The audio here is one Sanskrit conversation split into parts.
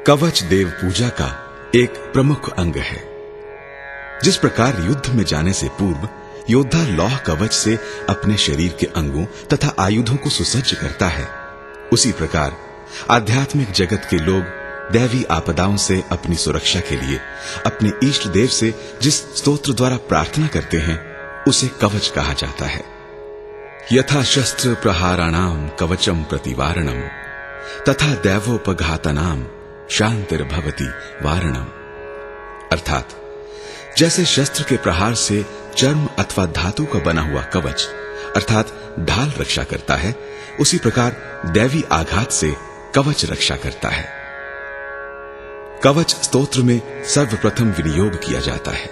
कवच देव पूजा का एक प्रमुख अंग है। जिस प्रकार युद्ध में जाने से पूर्व योद्धा लौह कवच से अपने शरीर के अंगों तथा आयुधों को सुसज्ज करता है, उसी प्रकार आध्यात्मिक जगत के लोग दैवी आपदाओं से अपनी सुरक्षा के लिए अपने इष्ट देव से जिस स्तोत्र द्वारा प्रार्थना करते हैं, उसे कवच कहा जाता है। यथा शस्त्र प्रहाराणाम कवचम प्रतिवारणम तथा दैवोपघातनाम शांतिर्भवति वारणम। अर्थात जैसे शस्त्र के प्रहार से चर्म अथवा धातु का बना हुआ कवच अर्थात ढाल रक्षा करता है, उसी प्रकार दैवी आघात से कवच रक्षा करता है। कवच स्तोत्र में सर्वप्रथम विनियोग किया जाता है।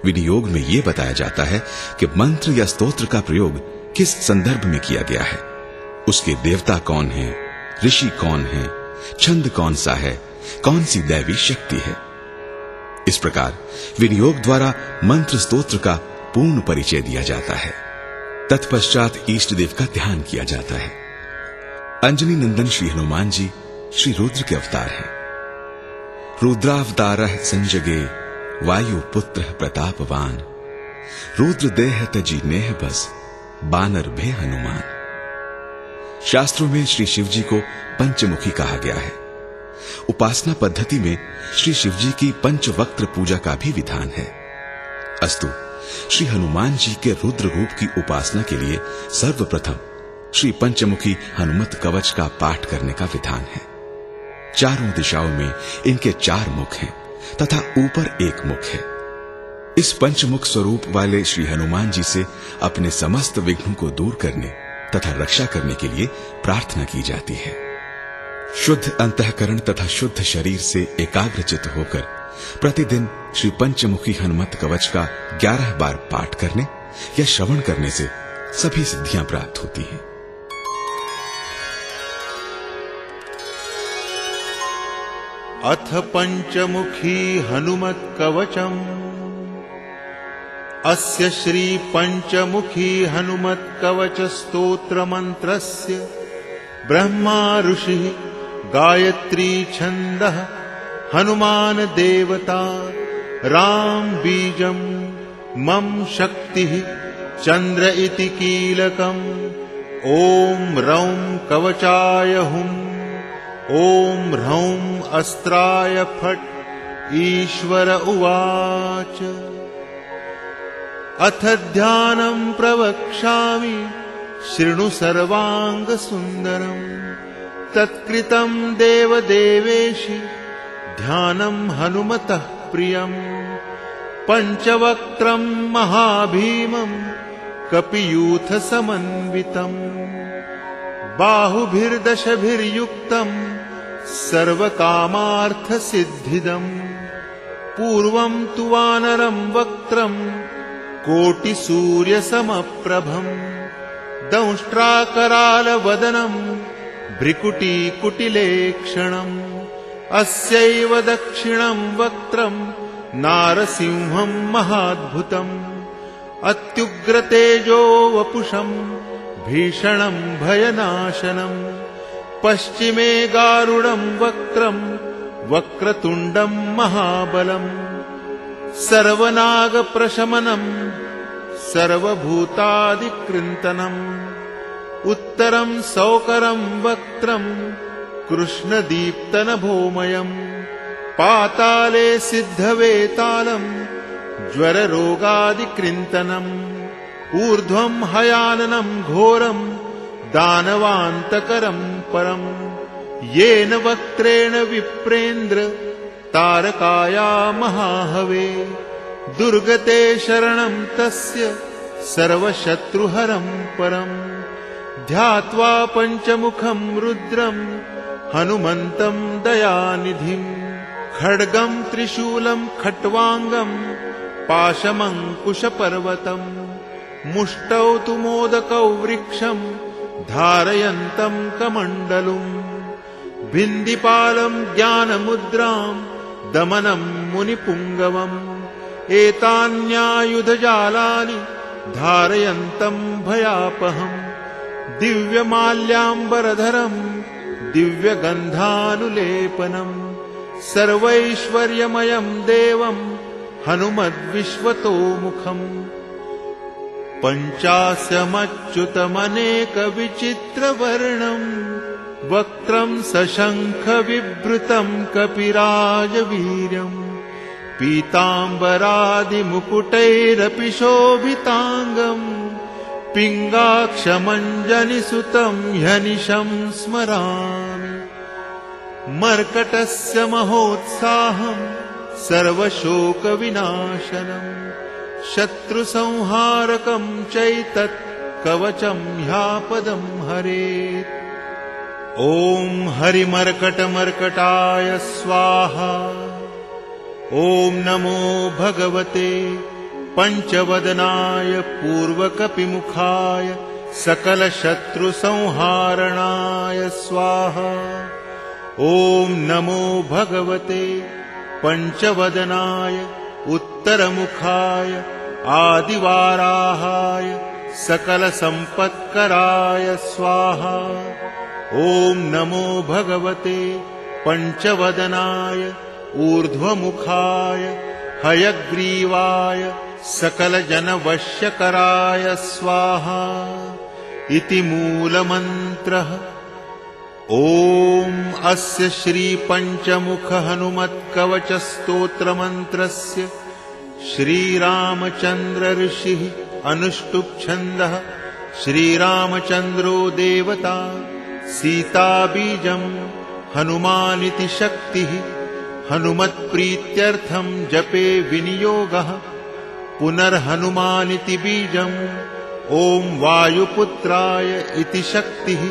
विनियोग में यह बताया जाता है कि मंत्र या स्तोत्र का प्रयोग किस संदर्भ में किया गया है, उसके देवता कौन हैं, ऋषि कौन हैं, छंद कौन सा है, कौन सी दैवी शक्ति है। इस प्रकार विनियोग द्वारा मंत्र स्तोत्र का पूर्ण परिचय दिया जाता है। तत्पश्चात इष्ट देव का ध्यान किया जाता है। अंजनी नंदन श्री हनुमान जी श्री रुद्र के अवतार हैं। रुद्रावतारः संजगे वायु पुत्र प्रतापवान, रुद्र देह तजी नेह बस बानर भे हनुमान। शास्त्रों में श्री शिव जी को पंचमुखी कहा गया है। उपासना पद्धति में श्री शिव जी की पंचवक्त्र पूजा का भी विधान है। अस्तु, श्री हनुमान जी के रुद्र रूप की उपासना के लिए सर्वप्रथम श्री पंचमुखी हनुमत कवच का पाठ करने का विधान है। चारों दिशाओं में इनके 4 मुख हैं तथा ऊपर एक मुख है। इस पंचमुख स्वरूप वाले श्री हनुमान जी से अपने समस्त विघ्नों को दूर करने तथा रक्षा करने के लिए प्रार्थना की जाती है। शुद्ध अंतःकरण तथा शुद्ध शरीर से एकाग्रचित होकर प्रतिदिन श्री पंचमुखी हनुमत कवच का 11 बार पाठ करने या श्रवण करने से सभी सिद्धियां प्राप्त होती हैं। अथ पंचमुखी हनुमत कवचम। अस्य श्री पंचमुखी हनुमत कवच स्तोत्र मंत्रस्य ब्रह्मा ऋषिः गायत्री छन्दः हनुमान देवता राम बीजं मम शक्तिः चंद्र इति कीलकम्। ओम रौं कवचाय हुम् ओम ह्रौं अस्त्राय फट्। ईश्वर उवाच अथ ध्यानं प्रवक्ष्यामि शृणु सर्वांग सुंदरम। तत्कृतं देवदेवेशि ध्यानं हनुमतः प्रियम्। पंचवक्त्रं महाभीमं कपियूथ समन्वितम्। बाहुभिर्दशभिर्युक्तं सर्वकामार्थ सिद्धिदम्। पूर्वं तु वानरं वक्त्रं कोटिसूर्यसमप्रभम्। दंष्ट्राकरालवदनं भ्रिकुटीकुटिलेक्षणम्। अस्यैव दक्षिणं वक्त्रं नारसिंहं महाद्भुतम्। अत्युग्रतेजो वपुषं भीषणं भयनाशनम्। पश्चिमे गारुडं वक्त्रं वक्रतुण्डं महाबलम्। सर्वनागप्रशमनं सर्वभूतादिकृन्तनम्। उत्तरं सौकरं वक्त्रं कृष्णदीप्तनभोमयम्। पाताले सिद्धवेतालं ज्वररोगादिकृन्तनम्। ऊर्ध्वं हयाननं घोरं दानवान्तकरं परम्। येन वक्त्रेण विप्रेन्द्र तारकाया महाहवे। दुर्गते शरणं तस्य सर्वशत्रुहरं परम्। ध्यात्वा पंचमुखं रुद्रं हनुमन्तं दयानिधिं। खड्गं त्रिशूलं खट्वांगं पाशमङ्कुशपर्वतं। मुष्टौ तु मोदकौ वृक्षं धारयन्तं कमण्डलुम्। भिन्दिपालं ज्ञानमुद्रां दमनं मुनिपुङ्गवम्। एतान्यायुधजालानि धारयन्तं भयापहम्। दिव्यमाल्याम्बरधरं दिव्यगन्धानुलेपनम्। सर्वैश्वर्यमयं देवं हनुमद्विश्वतोमुखम् पञ्चास्यमच्युतमनेकविचित्रवर्णं वक्त्रं सशङ्खविभृतं कपिराजवीर्यम् पीताम्बरादिमुकुटैरपि शोभिताङ्गम् पिङ्गाक्षमञ्जनिसुतं ह्यनिशं स्मरामि मर्कटस्य महोत्साहं सर्वशोकविनाशनम् शत्रुसंहारकं चैतत् कवचं ह्यापदं हरेत् ॐ हरिमर्कटमर्कटाय स्वाहा ॐ नमो भगवते पञ्चवदनाय पूर्वकपिमुखाय सकलशत्रुसंहारणाय स्वाहा ॐ नमो भगवते पञ्चवदनाय उत्तरमुखाय आदिवाराहाय सकलसम्पत्कराय स्वाहा ॐ नमो भगवते पञ्चवदनाय ऊर्ध्वमुखाय हयग्रीवाय सकलजनवश्यकराय स्वाहा इति मूलमन्त्रः। ॐ अस्य श्रीपञ्चमुखहनुमत्कवचस्तोत्रमन्त्रस्य श्रीरामचन्द्र ऋषिः अनुष्टुप्छन्दः श्रीरामचन्द्रो देवता सीताबीजं हनुमानिति शक्तिः हनुमत्प्रीत्यर्थं जपे विनियोगः पुनर्हनुमानिति बीजम् ॐ वायुपुत्राय इति शक्तिः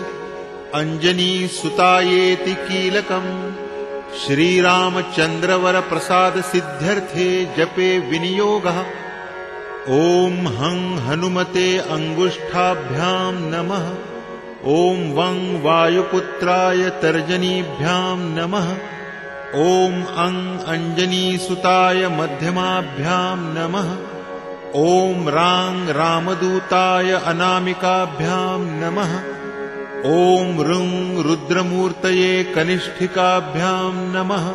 अंजनीसुतायेति कीलकम् श्रीरामचन्द्रवरप्रसादसिद्ध्यर्थे जपे विनियोगः ॐ हं हनुमते अंगुष्ठाभ्यां नमः ॐ वं वायुपुत्राय तर्जनीभ्यां नमः ॐ अं अंजनीसुताय मध्यमाभ्यां नमः ॐ रां रामदूताय अनामिकाभ्यां नमः ॐ रुं रुद्रमूर्तये कनिष्ठिकाभ्यां नमः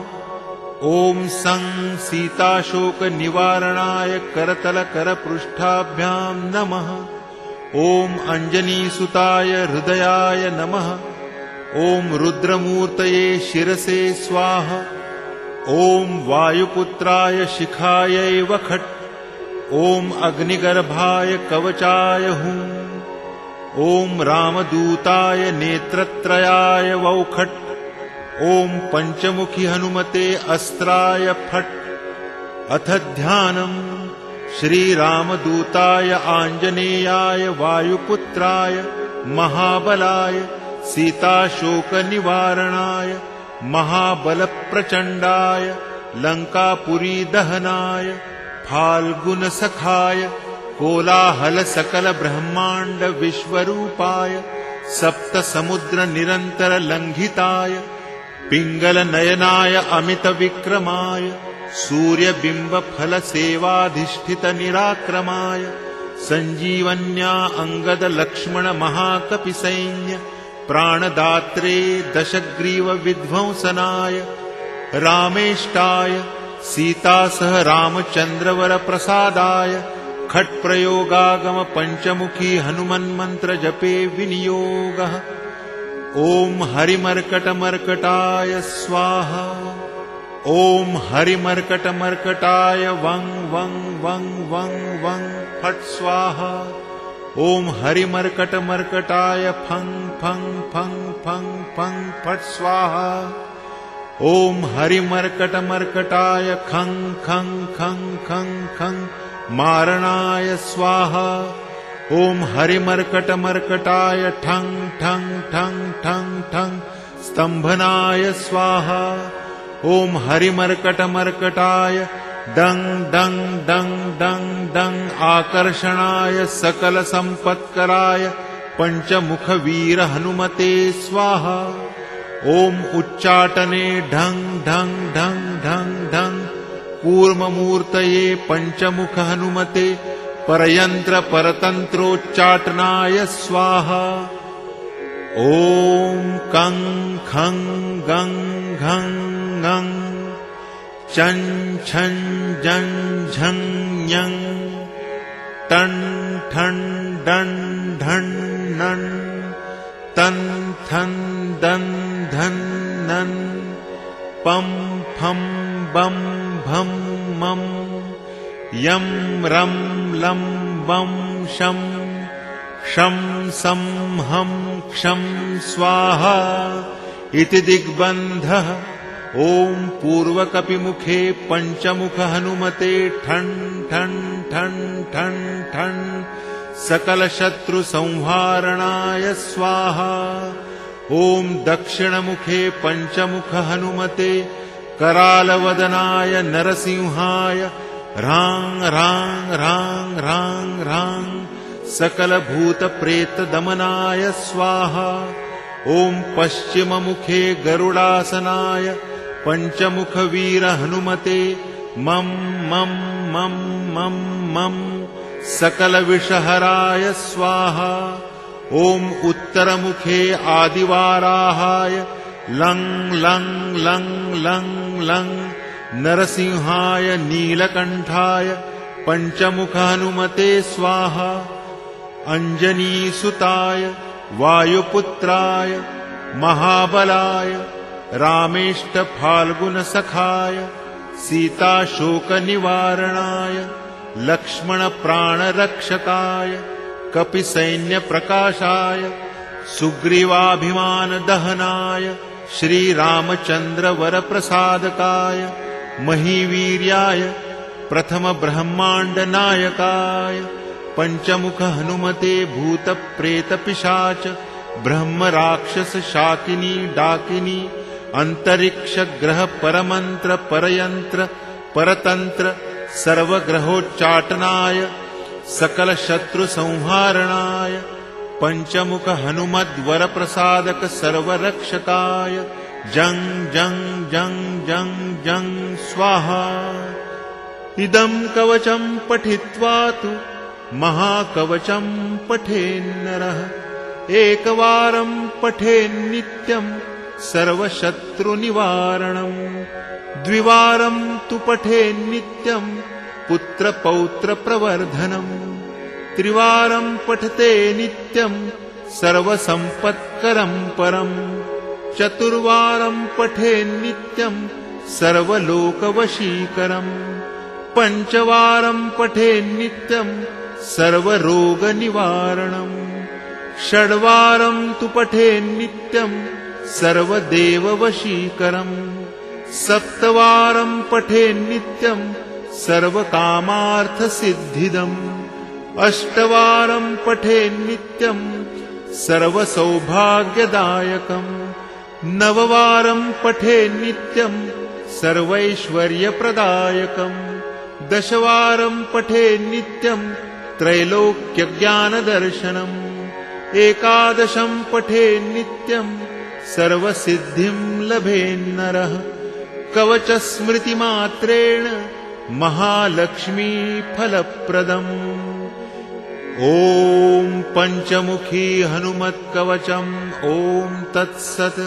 ॐ सं सीताशोकनिवारणाय करतलकरपृष्ठाभ्यां नमः ॐ अंजनीसुताय हृदयाय नमः ॐ रुद्रमूर्तये शिरसे स्वाहा ॐ वायुपुत्राय शिखायै वखट् ॐ अग्निगर्भाय कवचाय हुं ॐ रामदूताय नेत्रत्रयाय वौखट् ॐ पञ्चमुखि हनुमते अस्त्राय फट् अथ ध्यानम् श्रीरामदूताय आञ्जनेयाय वायुपुत्राय महाबलाय सीताशोकनिवारणाय महाबलप्रचण्डाय लङ्कापुरीदहनाय फाल्गुनसखाय कोलाहलसकलब्रह्माण्डविश्वरूपाय सप्तसमुद्रनिरन्तरलङ्घिताय पिङ्गलनयनाय अमितविक्रमाय सूर्यबिम्बफलसेवाधिष्ठितनिराक्रमाय सञ्जीवन्या अङ्गदलक्ष्मणमहाकपिसैन्य प्राणदात्रे दशग्रीवविध्वंसनाय रामेष्टाय सीतासह रामचन्द्रवरप्रसादाय खट्प्रयोगागम पञ्चमुखी हनुमन्मन्त्र जपे विनियोगः ॐ हरिमर्कटमर्कटाय स्वाहा ॐ हरिमर्कटमर्कटाय वं वं वं वं वं फट् स्वाहा ॐ हरिमर्कटमर्कटाय फं फं फं फं फं फट् स्वाहा ॐ हरिमर्कटमर्कटाय खं खं खं खं खं मारणाय स्वाहा ॐ हरिमर्कटमर्कटाय ठं ठं ठं ठं ठं स्तम्भनाय स्वाहा ॐ हरिमर्कटमर्कटाय डं डं डं डं डं आकर्षणाय सकलसम्पत्कराय पञ्चमुखवीर हनुमते स्वाहा ॐ उच्चाटने ढं ढं ढं ढं ढं कूर्ममूर्तये पञ्चमुख हनुमते परयन्त्र परतन्त्रोच्चाटनाय स्वाहा ॐ कं खं गं घं ngं चं छं जं झं ञं टं ठं डं ढं णं तं थं दं धं नं पं फं बं भं मं यं रं लं वं शं शं सं हं क्षं स्वाहा इति दिग्बन्धः। ॐ पूर्वकपिमुखे पञ्चमुख हनुमते ठं ठं ठं ठं ठं सकलशत्रुसंहारणाय स्वाहा। ॐ दक्षिणमुखे पञ्चमुख हनुमते करालवदनाय नरसिंहाय रां रां रां रां रां सकलभूतप्रेतदमनाय स्वाहा। ॐ पश्चिममुखे गरुडासनाय पञ्चमुखवीर हनुमते मं मं मं मं मं सकलविषहराय स्वाहा। ॐ उत्तरमुखे आदिवाराहाय लं लं लं लं लं नरसिंहाय नीलकण्ठाय पञ्चमुख हनुमते स्वाहा। अञ्जनीसुताय वायुपुत्राय महाबलाय रामेष्टफाल्गुनसखाय सीताशोकनिवारणाय लक्ष्मणप्राणरक्षकाय कपिसैन्यप्रकाशाय सुग्रीवाभिमानदहनाय श्रीरामचन्द्रवरप्रसादकाय महीवीर्याय प्रथमब्रह्माण्डनायकाय पञ्चमुख हनुमते भूतप्रेतपिशाच ब्रह्मराक्षसशाकिनी डाकिनी अन्तरिक्षग्रह परमन्त्र परयन्त्र परतन्त्र सर्वग्रहोच्चाटनाय सकलशत्रुसंहारणाय पञ्चमुख हनुमद्वरप्रसादक सर्वरक्षकाय जं जं जं जं जं स्वाहा। इदं कवचं पठित्वा तु महाकवचं पठेन्नरः एकवारं पठेन्नित्यं सर्वशत्रुनिवारणम् द्विवारं तु पठेन्नित्यं पुत्रपौत्रप्रवर्धनम् त्रिवारं पठते नित्यं सर्वसम्पत्करं परम् चतुर्वारं पठेन्नित्यं सर्वलोकवशीकरम् पञ्चवारं पठेन्नित्यं सर्वरोगनिवारणम् षड्वारं तु पठेन्नित्यं सर्वदेववशीकरम् सप्तवारं पठेन्नित्यं सर्वकामार्थसिद्धिदम् अष्टवारं पठेन्नित्यं सर्वसौभाग्यदायकम् नववारं पठेन्नित्यं सर्वैश्वर्यप्रदायकम् दशवारं पठेन्नित्यं त्रैलोक्यज्ञानदर्शनम् एकादशं पठेन्नित्यं सर्वसिद्धिं लभेन्नरः कवचस्मृतिमात्रेण महालक्ष्मीफलप्रदम्। ॐ पञ्चमुखी हनुमत्कवचम् ॐ तत्सत्।